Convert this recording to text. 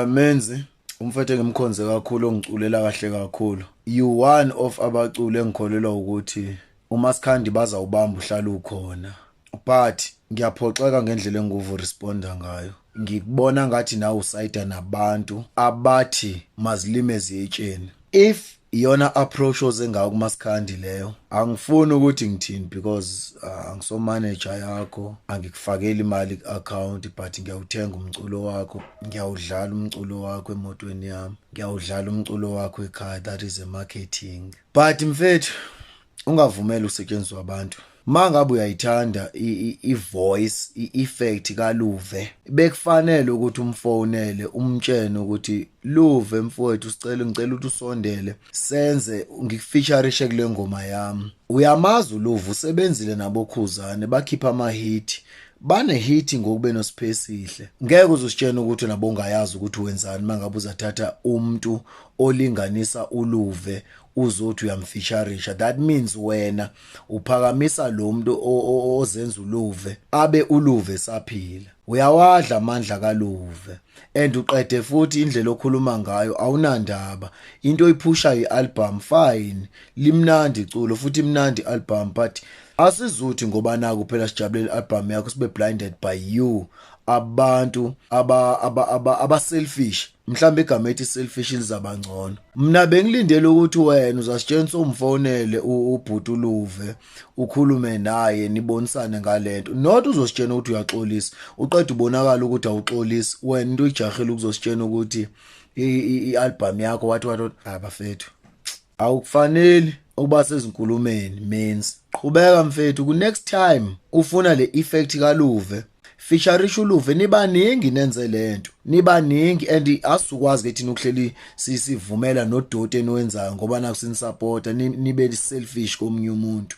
Menzi umfethu ngimkhonze kakhulu ongiculela kahle kakhulu. You one of abaculi engikholelwa ukuthi uMasikhandi bazawubamba uhlala ukhona. But ngiyaphoxeka ngendlela enguvu responda ngayo. Ngikubona ngathi nawe usayida nabantu abathi mazilime ezitsheni. If iyona approach ozengayo kuMasikhandi leyo, angifuni ukuthi ngithini because angisomanager yakho, angikufakeli imali ku-account but ngiyawuthenga umculo wakho, ngiyawudlala umculo wakho emotweni yami, ngiyawudlala umculo wakho ekhaya, that is a marketing. But mfethu ungavumeli usetshenziswa abantu. Mangabe uyayithanda ivoice ieffect kaLuve, bekufanele ukuthi umfonele umtshene ukuthi Luve mfowethu ngicela ukuthi usondele senze ngikufeatureishe kule ngoma yami. Uyamazi uLuve usebenzile nabokhuzane bakhipha ama hit, bane hit ngokube no space ihle. Ngeke uzositshena ukuthi nabo ungayazi ukuthi wenzani mangabe uzathatha umuntu olinganisa uLuve uzothi uyamfeatureisha. That means wena uphakamisa lo muntu ozenza uLuve abe uLuve saphila. Uyawadla amandla kaLuve and uqede futhi indlela okhuluma ngayo awunandaba. Into oyiphusha ialbum fine, limnandi iculo futhi imnandi album, but asizuthi ngoba naku phela sijabulela album yakho sibe blinded by you. Abantu aba selfish, mhlambe igama ethi selfish lizabangcono. Mina bengilindele ukuthi wena uzasitshela umfonele ubhuti uLuve ukhulume naye nibonisane ngalento, not uzositshela ukuthi uyaxolisa uqeda ubonakala ukuthi awuxolisi wena into ijahela ukuzositshela ukuthi ialbum yakho wathi abafethu awukufanele ukuba sezinkulumeni menzi. Qhubeka mfethu ku next time ufuna le effect kaLuve, featureisha uLuve, nibaningi nenze lento, nibaningi and asukwazi ke thina ukuhleli sivumela nodoti eniwenzayo ngoba naku sinisupporta nibe selfish komunye umuntu.